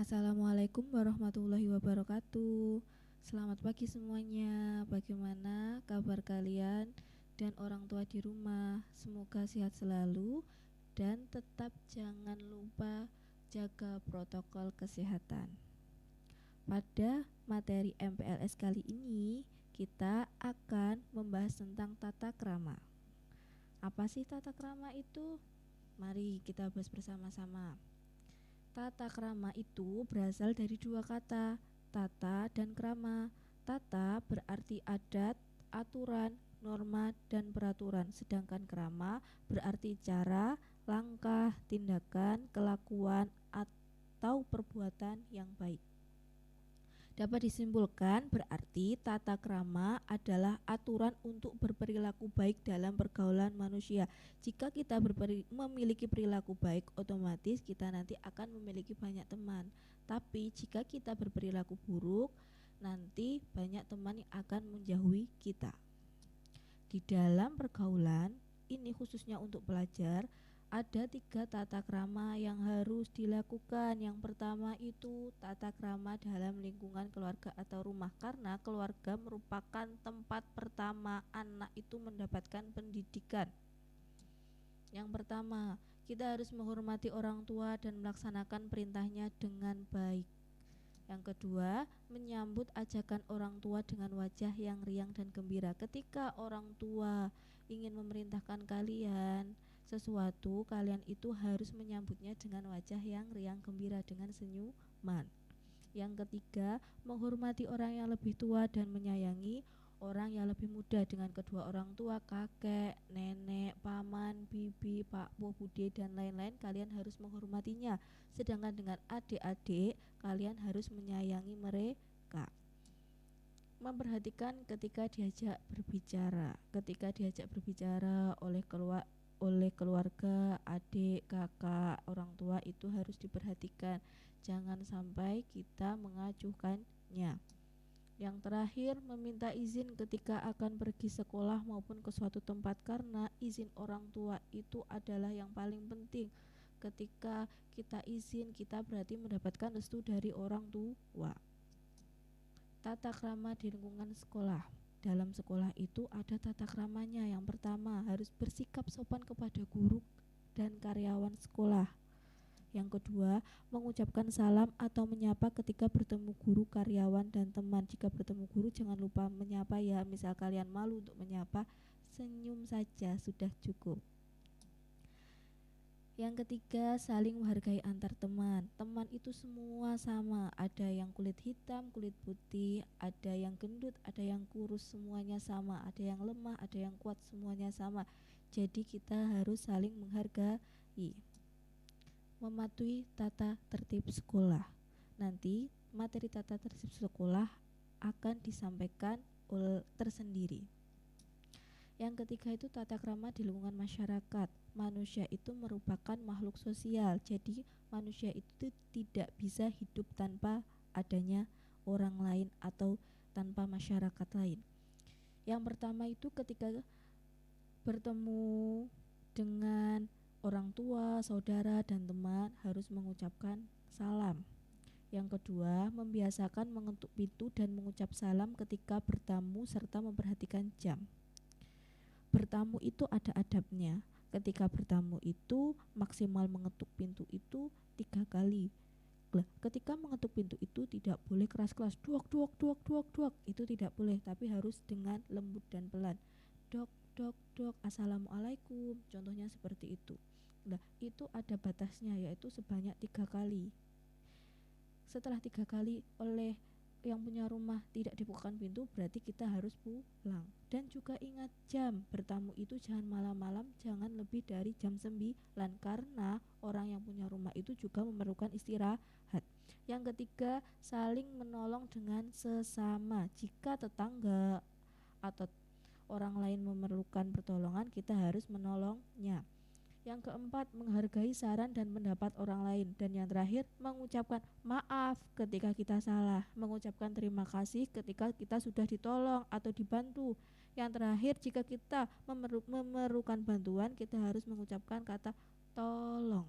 Assalamualaikum warahmatullahi wabarakatuh. Selamat pagi semuanya. Bagaimana kabar kalian dan orang tua di rumah? Semoga sehat selalu dan tetap jangan lupa jaga protokol kesehatan. Pada materi MPLS kali ini, kita akan membahas tentang tata krama. Apa sih tata krama itu? Mari kita bahas bersama-sama. Tata krama itu berasal dari dua kata, tata dan krama. Tata berarti adat, aturan, norma, dan peraturan. Sedangkan krama berarti cara, langkah, tindakan, kelakuan, atau perbuatan yang baik. Dapat disimpulkan berarti tata krama adalah aturan untuk berperilaku baik dalam pergaulan manusia. Jika kita memiliki perilaku baik, otomatis kita nanti akan memiliki banyak teman. Tapi jika kita berperilaku buruk, nanti banyak teman yang akan menjauhi kita. Di dalam pergaulan, ini khususnya untuk pelajar, ada 3 tata krama yang harus dilakukan. Yang pertama itu tata krama dalam lingkungan keluarga atau rumah, karena keluarga merupakan tempat pertama anak itu mendapatkan pendidikan. Yang pertama, kita harus menghormati orang tua dan melaksanakan perintahnya dengan baik. Yang kedua, menyambut ajakan orang tua dengan wajah yang riang dan gembira. Ketika orang tua ingin memerintahkan kalian sesuatu, kalian itu harus menyambutnya dengan wajah yang riang gembira, dengan senyuman. Yang ketiga, menghormati orang yang lebih tua dan menyayangi orang yang lebih muda. Dengan kedua orang tua, kakek, nenek, paman, bibi, pak, bu, bude, dan lain-lain, kalian harus menghormatinya. Sedangkan dengan adik-adik, kalian harus menyayangi mereka. Memperhatikan ketika diajak berbicara. Ketika diajak berbicara oleh keluarga, adik, kakak, orang tua, itu harus diperhatikan. Jangan sampai kita mengacuhkannya. Yang terakhir, meminta izin ketika akan pergi sekolah maupun ke suatu tempat, karena izin orang tua itu adalah yang paling penting. Ketika kita izin, kita berarti mendapatkan restu dari orang tua. Tata krama di lingkungan sekolah. Dalam sekolah itu ada tata kramanya. Yang pertama, harus bersikap sopan kepada guru dan karyawan sekolah. Yang kedua, mengucapkan salam atau menyapa ketika bertemu guru, karyawan, dan teman. Jika bertemu guru, jangan lupa menyapa ya. Misal kalian malu untuk menyapa, senyum saja sudah cukup. Yang ketiga, saling menghargai antar teman. Teman itu semua sama, ada yang kulit hitam, kulit putih, ada yang gendut, ada yang kurus, semuanya sama. Ada yang lemah, ada yang kuat, semuanya sama. Jadi kita harus saling menghargai. Mematuhi tata tertib sekolah. Nanti materi tata tertib sekolah akan disampaikan tersendiri. Yang ketiga itu tata krama di lingkungan masyarakat. Manusia itu merupakan makhluk sosial, jadi manusia itu tidak bisa hidup tanpa adanya orang lain atau tanpa masyarakat lain. Yang pertama itu ketika bertemu dengan orang tua, saudara, dan teman, harus mengucapkan salam. Yang kedua, membiasakan mengetuk pintu dan mengucap salam ketika bertamu serta memperhatikan jam. Bertamu itu ada adabnya. Ketika bertamu itu maksimal mengetuk pintu itu 3 kali. Ketika mengetuk pintu itu tidak boleh keras-keras, duak duak duak duak duak, itu tidak boleh, tapi harus dengan lembut dan pelan. Dok dok dok, assalamualaikum, contohnya seperti itu. Itu ada batasnya, yaitu sebanyak 3 kali. Setelah 3 kali oleh yang punya rumah tidak dibukakan pintu, berarti kita harus pulang. Dan juga ingat jam, bertamu itu jangan malam-malam, jangan lebih dari jam 9, karena orang yang punya rumah itu juga memerlukan istirahat. Yang ketiga, saling menolong dengan sesama. Jika tetangga atau orang lain memerlukan pertolongan, kita harus menolongnya. Yang keempat, menghargai saran dan pendapat orang lain. Dan yang terakhir, mengucapkan maaf ketika kita salah, mengucapkan terima kasih ketika kita sudah ditolong atau dibantu. Yang terakhir, jika kita memerlukan bantuan, kita harus mengucapkan kata tolong.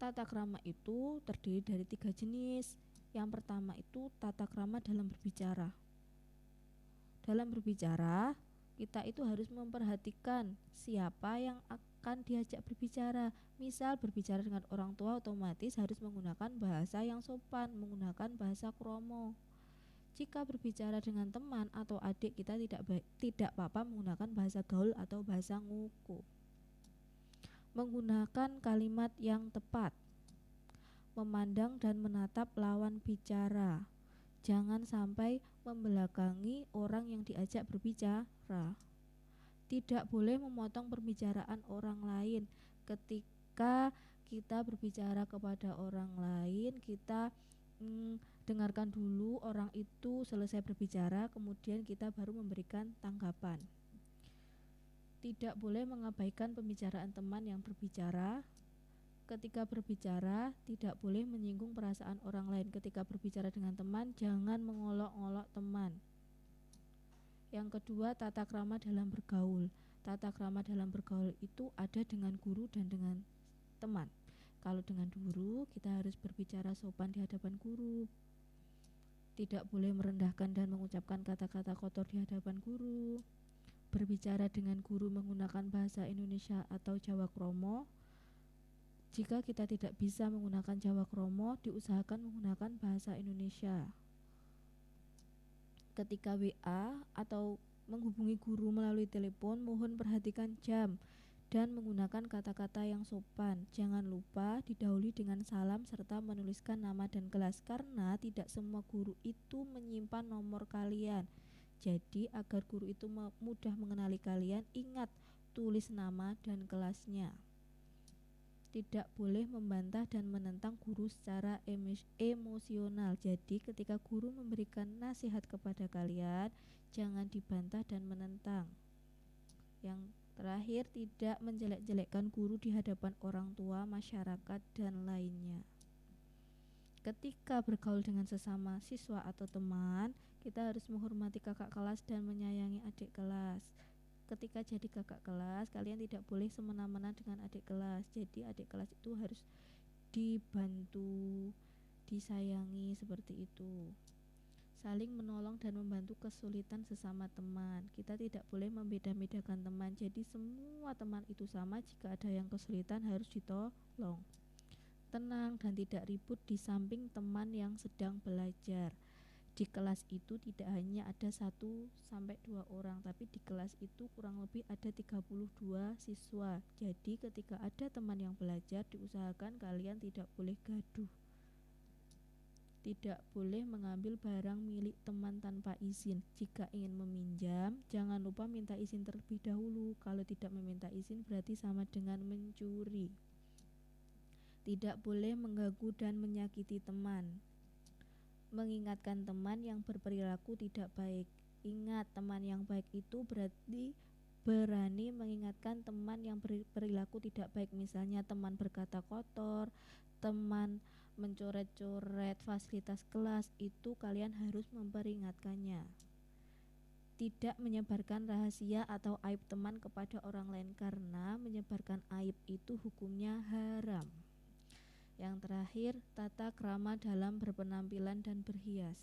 Tata krama itu terdiri dari 3 jenis. Yang pertama itu tata krama dalam berbicara. Dalam berbicara, kita itu harus memperhatikan siapa yang akan diajak berbicara. Misal berbicara dengan orang tua, otomatis harus menggunakan bahasa yang sopan, menggunakan bahasa kromo. Jika berbicara dengan teman atau adik, kita tidak apa-apa menggunakan bahasa gaul atau bahasa nguku. Menggunakan kalimat yang tepat. Memandang dan menatap lawan bicara. Jangan sampai membelakangi orang yang diajak berbicara. Tidak boleh memotong pembicaraan orang lain. Ketika kita berbicara kepada orang lain, kita dengarkan dulu orang itu selesai berbicara, kemudian kita baru memberikan tanggapan. Tidak boleh mengabaikan pembicaraan teman yang berbicara. Ketika berbicara, tidak boleh menyinggung perasaan orang lain. Ketika berbicara dengan teman, jangan mengolok-olok teman. Yang kedua, tata krama dalam bergaul. Tata krama dalam bergaul itu ada dengan guru dan dengan teman. Kalau dengan guru, kita harus berbicara sopan di hadapan guru. Tidak boleh merendahkan dan mengucapkan kata-kata kotor di hadapan guru. Berbicara dengan guru menggunakan bahasa Indonesia atau Jawa Kromo. Jika kita tidak bisa menggunakan Jawa Kromo, diusahakan menggunakan bahasa Indonesia. Ketika WA atau menghubungi guru melalui telepon, mohon perhatikan jam dan menggunakan kata-kata yang sopan. Jangan lupa didahului dengan salam serta menuliskan nama dan kelas, karena tidak semua guru itu menyimpan nomor kalian. Jadi agar guru itu mudah mengenali kalian, ingat tulis nama dan kelasnya. Tidak boleh membantah dan menentang guru secara emosional. Jadi ketika guru memberikan nasihat kepada kalian, jangan dibantah dan menentang. Yang terakhir, tidak menjelek-jelekkan guru di hadapan orang tua, masyarakat, dan lainnya. Ketika bergaul dengan sesama siswa atau teman, kita harus menghormati kakak kelas dan menyayangi adik kelas. Ketika jadi kakak kelas, kalian tidak boleh semena-mena dengan adik kelas. Jadi adik kelas itu harus dibantu, disayangi, seperti itu. Saling menolong dan membantu kesulitan sesama teman. Kita tidak boleh membeda-bedakan teman. Jadi semua teman itu sama, jika ada yang kesulitan harus ditolong. Tenang dan tidak ribut di samping teman yang sedang belajar. Di kelas itu tidak hanya ada 1-2 orang, tapi di kelas itu kurang lebih ada 32 siswa. Jadi ketika ada teman yang belajar, diusahakan kalian tidak boleh gaduh. Tidak boleh mengambil barang milik teman tanpa izin. Jika ingin meminjam, jangan lupa minta izin terlebih dahulu. Kalau tidak meminta izin berarti sama dengan mencuri. Tidak boleh mengganggu dan menyakiti teman. Mengingatkan teman yang berperilaku tidak baik. Ingat, teman yang baik itu berarti berani mengingatkan teman yang berperilaku tidak baik. Misalnya teman berkata kotor, teman mencoret-coret fasilitas kelas, itu kalian harus memperingatkannya. Tidak menyebarkan rahasia atau aib teman kepada orang lain, karena menyebarkan aib itu hukumnya haram. Yang terakhir, tata krama dalam berpenampilan dan berhias.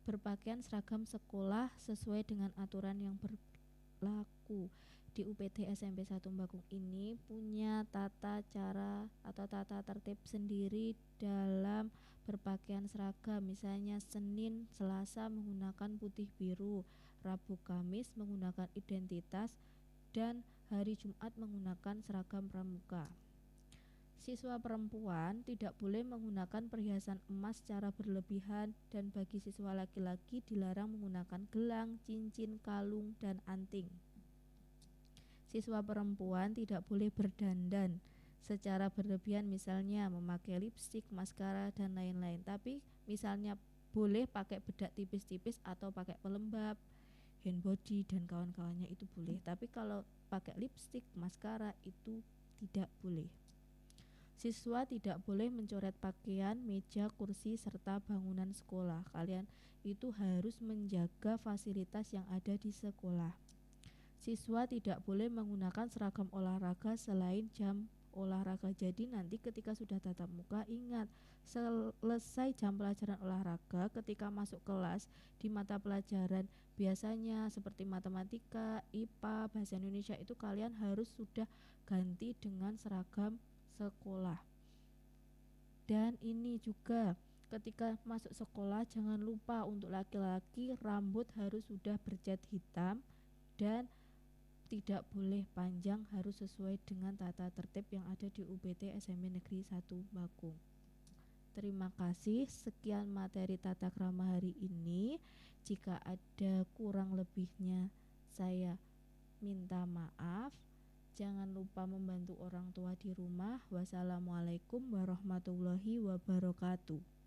Berpakaian seragam sekolah sesuai dengan aturan yang berlaku. Di UPT SMP 1 Bakung ini punya tata cara atau tata tertib sendiri dalam berpakaian seragam. Misalnya Senin, Selasa menggunakan putih biru, Rabu, Kamis menggunakan identitas, dan hari Jumat menggunakan seragam pramuka. Siswa perempuan tidak boleh menggunakan perhiasan emas secara berlebihan, dan bagi siswa laki-laki dilarang menggunakan gelang, cincin, kalung, dan anting. Siswa perempuan tidak boleh berdandan secara berlebihan, misalnya memakai lipstik, maskara, dan lain-lain. Tapi misalnya boleh pakai bedak tipis-tipis atau pakai pelembab, hand body, dan kawan-kawannya itu boleh. Tapi kalau pakai lipstik, maskara itu tidak boleh. Siswa tidak boleh mencoret pakaian, meja, kursi, serta bangunan sekolah. Kalian itu harus menjaga fasilitas yang ada di sekolah. Siswa tidak boleh menggunakan seragam olahraga selain jam olahraga. Jadi nanti ketika sudah tatap muka, ingat, selesai jam pelajaran olahraga, ketika masuk kelas di mata pelajaran biasanya seperti matematika, IPA, bahasa Indonesia, itu kalian harus sudah ganti dengan seragam sekolah. Dan ini juga ketika masuk sekolah jangan lupa untuk laki-laki rambut harus sudah bercat hitam dan tidak boleh panjang, harus sesuai dengan tata tertib yang ada di UPT SMP Negeri 1 Bakung. Terima kasih, sekian materi tata krama hari ini. Jika ada kurang lebihnya saya minta maaf. Jangan lupa membantu orang tua di rumah. Wassalamualaikum warahmatullahi wabarakatuh.